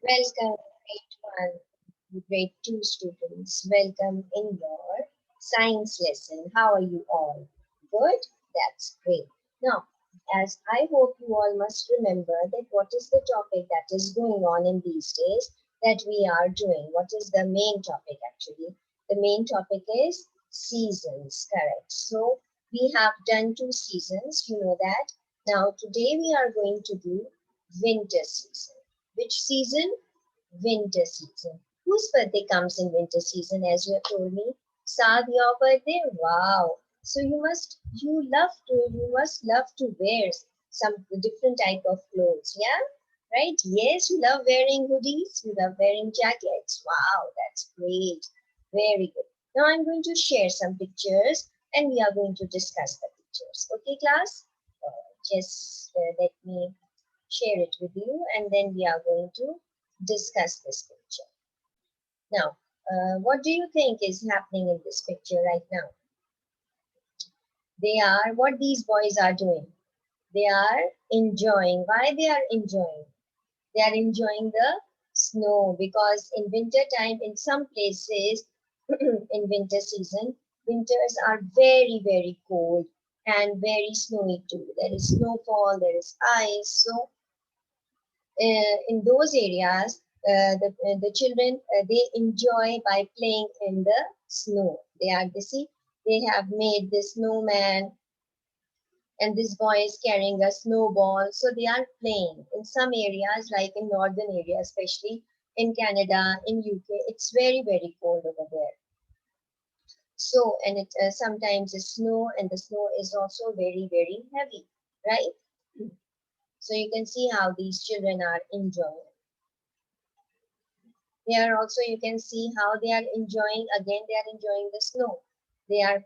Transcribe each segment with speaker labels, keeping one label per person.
Speaker 1: Welcome, grade 1, grade 2 students. Welcome in your science lesson. How are you all? Good? That's great. Now, as I hope you all must remember that what is the topic that is going on in these days that we are doing? What is the main topic actually? The main topic is seasons, correct? So, we have done 2 seasons, you know that. Now, today we are going to do winter season. Which season? Winter season. Whose birthday comes in winter season, as you have told me? Saad, your birthday? Wow. So you must love to wear some different type of clothes, yeah? Right? Yes, you love wearing hoodies, you love wearing jackets. Wow, that's great. Very good. Now I'm going to share some pictures and we are going to discuss the pictures. Okay, class? Just let me share it with you and then we are going to discuss this picture. Now, what do you think is happening in this picture right now? What these boys are doing? They are enjoying. Why they are enjoying? They are enjoying the snow because in winter time, in some places, in winter season, winters are very, very cold and very snowy too. There is snowfall, there is ice. So in those areas, the children they enjoy by playing in the snow. They see they have made the snowman, and this boy is carrying a snowball. So they are playing in some areas, like in northern area, especially in Canada, in UK. It's very very cold over there. So and it sometimes is snow, and the snow is also very very heavy, right? So you can see how these children are enjoying. They are also, you can see how they are enjoying, again they are enjoying the snow. They are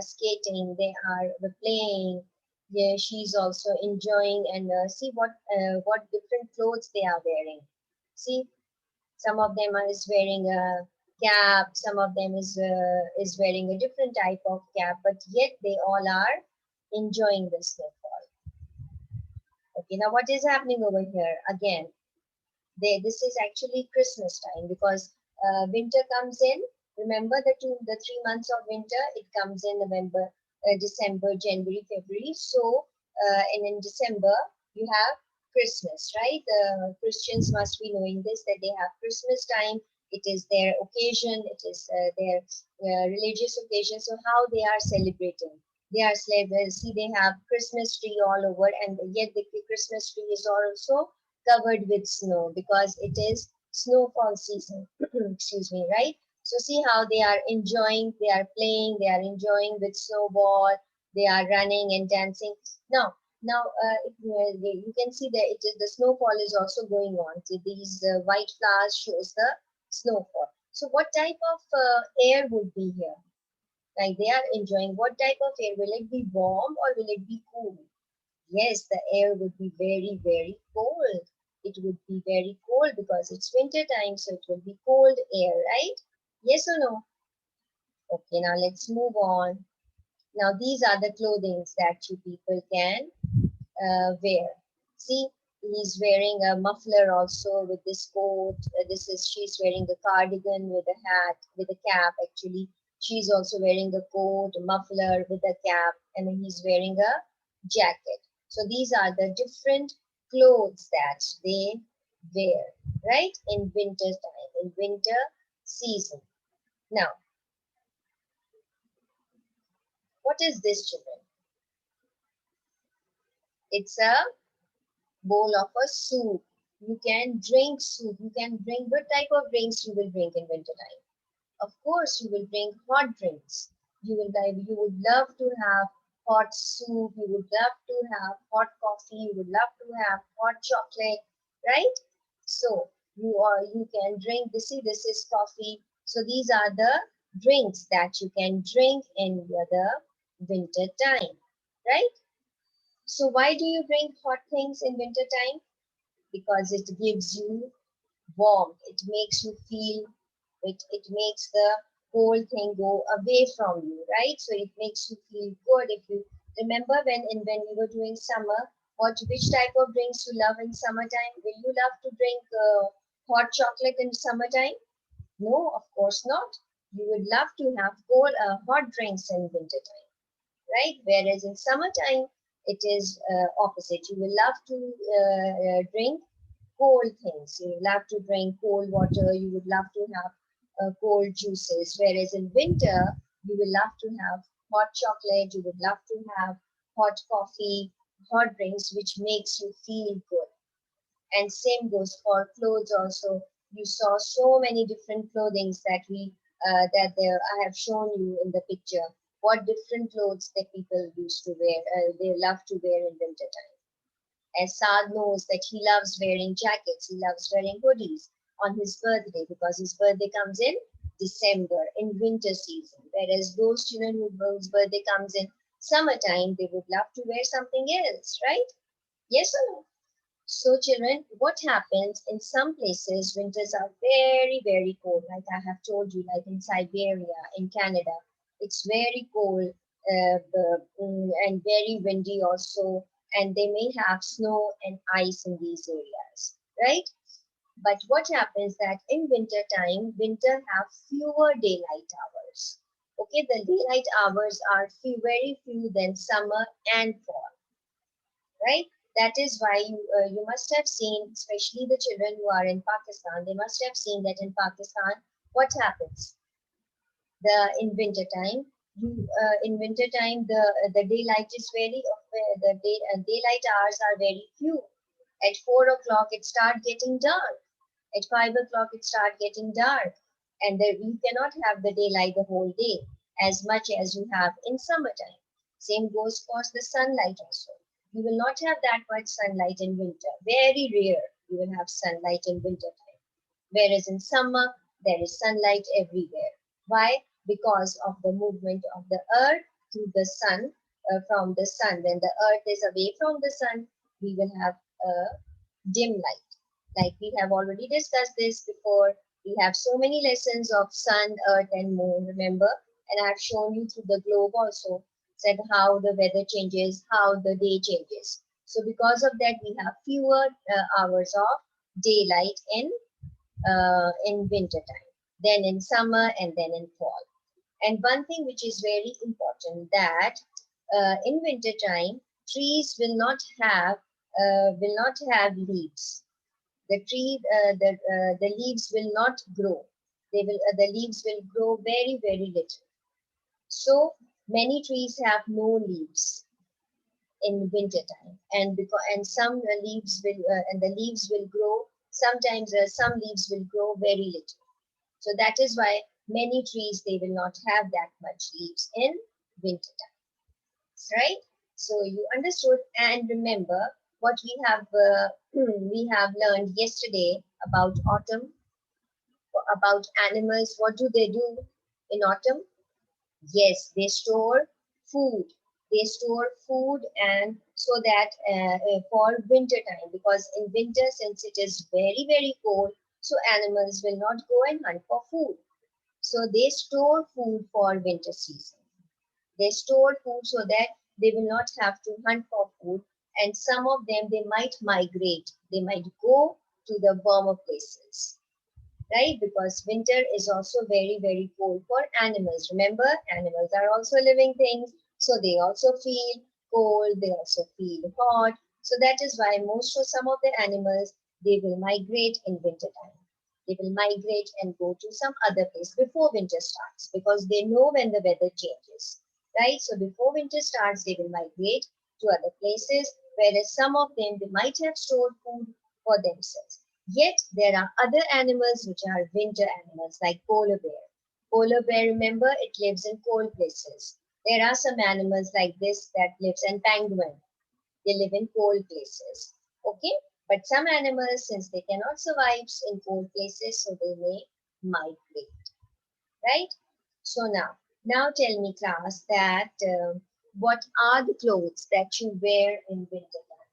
Speaker 1: skating, they are playing. Yeah, she's also enjoying, and see what different clothes they are wearing. See, some of them is wearing a cap, some of them is wearing a different type of cap, but yet they all are enjoying the snowfall. Okay, now what is happening over here? Again, this is actually Christmas time because winter comes in. Remember the 3 months of winter? It comes in November, December, January, February. So and in December you have Christmas, right? The Christians must be knowing this, that they have Christmas time. It is their occasion. It is their religious occasion. So how they are celebrating? They are celebrating. See, they have Christmas tree all over, and yet the Christmas tree is also covered with snow because it is snowfall season. Excuse me, right? So see how they are enjoying, they are playing, they are enjoying with snowball, they are running and dancing. You can see that the snowfall is also going on. So these white flowers shows the snowfall. So what type of air would be here? Like they are enjoying what type of air? Will it be warm or will it be cool? Yes, the air would be very, very cold. It would be very cold because it's winter time, so it will be cold air, right? Yes or no? Okay, now let's move on. Now these are the clothings that you people can wear. See, he's wearing a muffler also with this coat. She's wearing a cardigan with a hat, with a cap actually. She's also wearing a coat, a muffler with a cap, and then he's wearing a jacket. So these are the different clothes that they wear, right? In winter time, in winter season. Now, what is this, children? It's a bowl of a soup. You can drink soup. You can drink what type of drinks you will drink in winter time. Of course, you will drink hot drinks. You would love to have hot soup. You would love to have hot coffee. You would love to have hot chocolate, right? So you can drink. This is coffee. So these are the drinks that you can drink in the winter time, right? So why do you drink hot things in winter time? Because it gives you warmth. It makes you feel it makes the whole thing go away from you, right? So it makes you feel good. If you remember when we were doing summer, Which type of drinks you love in summertime? Will you love to drink hot chocolate in summertime? No, of course not. You would love to have hot drinks in wintertime, right? Whereas in summertime, it is opposite. You will love to drink cold things. You would love to drink cold water. You would love to have cold juices. Whereas in winter, you will love to have hot chocolate. You would love to have hot coffee, hot drinks, which makes you feel good. And same goes for clothes also. You saw so many different clothings that I have shown you in the picture. What different clothes that people used to wear, they love to wear in winter time. As Saad knows that he loves wearing jackets, he loves wearing hoodies on his birthday because his birthday comes in December, in winter season. Whereas those children whose birthday comes in summertime, they would love to wear something else, right? Yes or no? So children, what happens in some places, winters are very, very cold. Like I have told you, like in Siberia, in Canada, it's very cold and very windy also. And they may have snow and ice in these areas, right? But what happens that in winter time, winter have fewer daylight hours. Okay, the daylight hours are very few than summer and fall, right? That is why you must have seen, especially the children who are in Pakistan, they must have seen that in Pakistan, what happens? In winter time, the daylight is daylight hours are very few. At 4 o'clock, it start getting dark. At 5 o'clock, it start getting dark, and you cannot have the daylight the whole day as much as you have in summertime. Same goes for the sunlight also. You will not have that much sunlight in winter. Very rare you will have sunlight in winter time. Whereas in summer, there is sunlight everywhere. Why? Because of the movement of the earth to the sun, from the sun. When the earth is away from the sun, we will have a dim light. Like we have already discussed this before, we have so many lessons of sun, earth, and moon, remember? And I have shown you through the globe also, said how the weather changes, how the day changes. So because of that, we have fewer hours of daylight in winter time, then in summer, and then in fall. And one thing which is very important that in winter time, trees will not have leaves. The leaves will not grow. The leaves will grow very, very little. So many trees have no leaves in winter time, and some leaves will and the leaves will grow. Sometimes some leaves will grow very little. So that is why many trees, they will not have that much leaves in winter time, right? So you understood, and remember what we have learned yesterday about autumn, about animals. What do they do in autumn? Yes, they store food. They store food, and so that for winter time, because in winter, since it is very, very cold, so animals will not go and hunt for food. So they store food for winter season. They store food so that they will not have to hunt for food. And some of them, they might migrate. They might go to the warmer places, right? Because winter is also very, very cold for animals. Remember, animals are also living things. So they also feel cold. They also feel hot. So that is why some of the animals, they will migrate in winter time. They will migrate and go to some other place before winter starts, because they know when the weather changes, right? So before winter starts, they will migrate to other places, whereas some of them, they might have stored food for themselves. Yet there are other animals which are winter animals, like polar bear. Polar bear, remember, it lives in cold places. There are some animals like this that lives in penguin. They live in cold places. Okay? But some animals, since they cannot survive in cold places, so they may migrate. Right? So now tell me, class, that what are the clothes that you wear in winter time?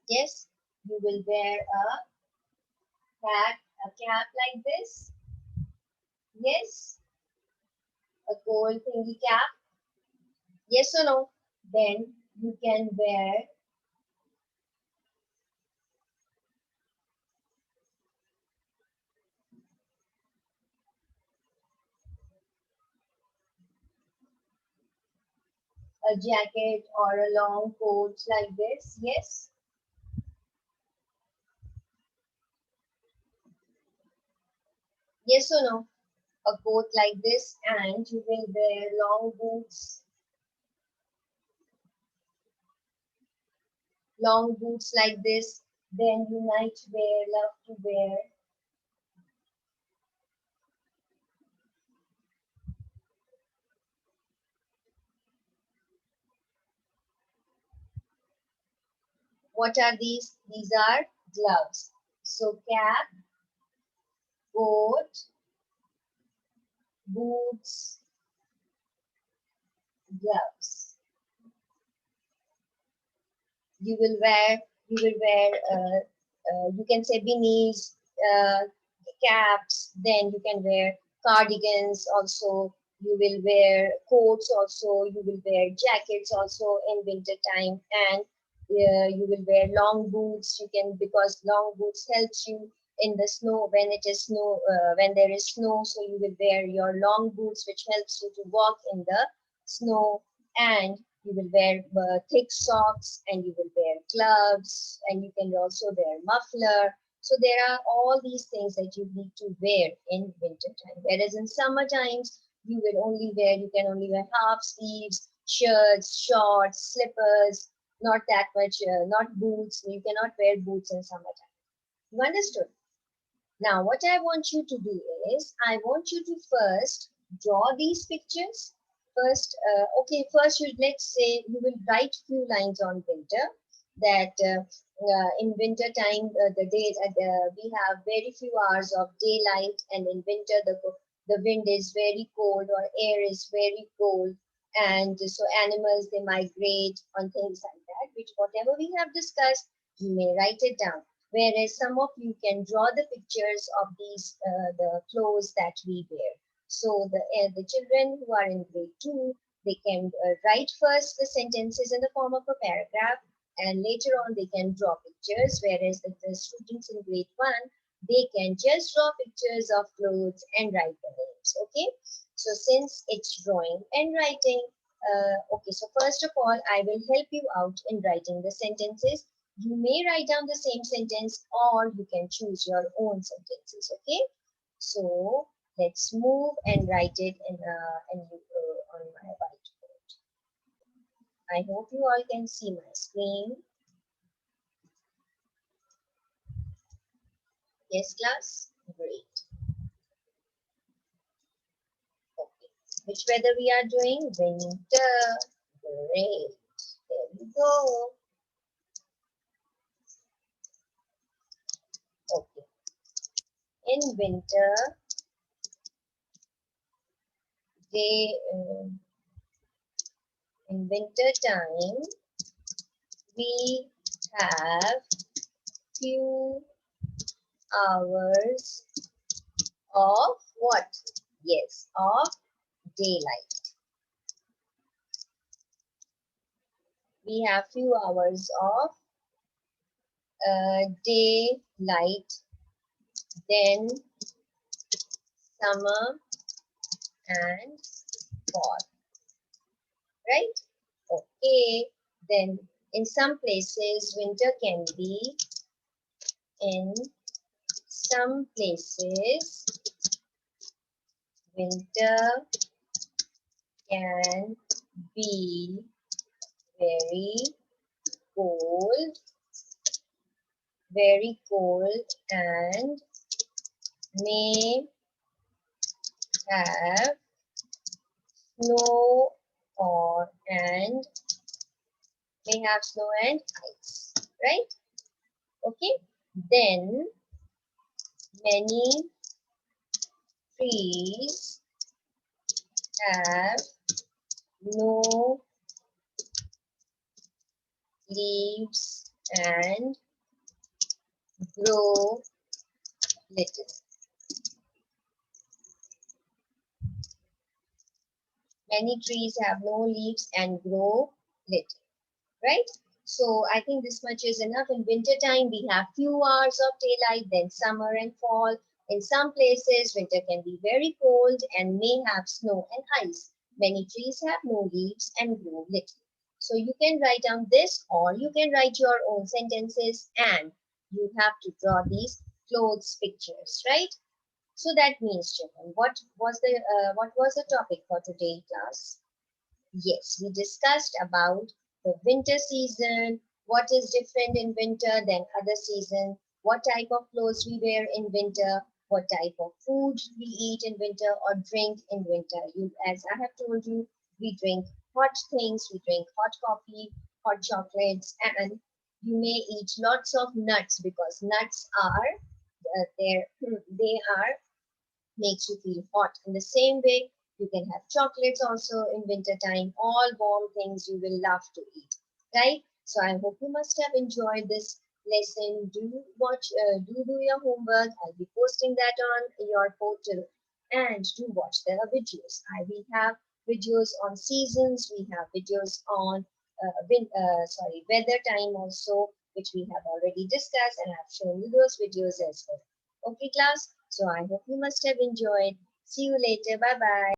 Speaker 1: Yes, you will wear a cap like this. Yes, a cold thingy cap? Yes or no? Then you can wear a jacket or a long coat like this. Yes? Yes or no? A coat like this, and you will wear long boots like this. Then you might love to wear. What are these? These are gloves. So cap, coat, boots, gloves. You will wear, you can say beanies, uh, caps, then you can wear cardigans also, you will wear coats also, you will wear jackets also in winter time, and you will wear long boots. You can, because long boots helps you in the snow when it is snow, when there is snow, so you will wear your long boots which helps you to walk in the snow. And you will wear thick socks, and you will wear gloves, and you can also wear muffler. So there are all these things that you need to wear in winter time. Whereas in summer times, you can only wear half sleeves, shirts, shorts, slippers, not that much, not boots. You cannot wear boots in summertime. You understood? Now, what I want you to do is, I want you to first draw these pictures. First let's say you will write few lines on winter. That in winter time, we have very few hours of daylight, and in winter the wind is very cold, or air is very cold, and so animals, they migrate on things like that. Which whatever we have discussed, you may write it down. Whereas some of you can draw the pictures of these the clothes that we wear. So the children who are in grade 2, they can write first the sentences in the form of a paragraph, and later on they can draw pictures. Whereas the students in grade 1, they can just draw pictures of clothes and write the names. Okay. So since it's drawing and writing, okay. So first of all, I will help you out in writing the sentences. You may write down the same sentence, or you can choose your own sentences. Okay. So let's move and write it on my whiteboard. I hope you all can see my screen. Yes, class? Great. Okay. Which weather we are doing? Winter. Great. There we go. Okay. In winter, they in winter time we have few hours of what? Yes, of daylight. We have few hours of daylight. Then summer and fall. Right? Okay. Then in some places winter can be, in some places winter can be very cold, and may have snow and ice, right? Okay. Then many trees have no leaves and grow little. Many trees have no leaves and grow little, right? So I think this much is enough. In winter time, we have few hours of daylight, then summer and fall. In some places, winter can be very cold and may have snow and ice. Many trees have no leaves and grow little. So you can write down this, or you can write your own sentences, and you have to draw these clothes pictures, right? So that means, children, what was the topic for today, class? Yes, we discussed about the winter season, what is different in winter than other season, what type of clothes we wear in winter, what type of food we eat in winter or drink in winter. You, as I have told you, we drink hot things, we drink hot coffee, hot chocolates, and you may eat lots of nuts because nuts are they are makes you feel hot. In the same way, you can have chocolates also in winter time, all warm things you will love to eat, right? So I hope you must have enjoyed this lesson. Do your homework. I'll be posting that on your portal, and do watch the videos. We have videos on seasons. We have videos on weather time also, which we have already discussed, and I've shown you those videos as well. Okay, class. So I hope you must have enjoyed. See you later. Bye bye.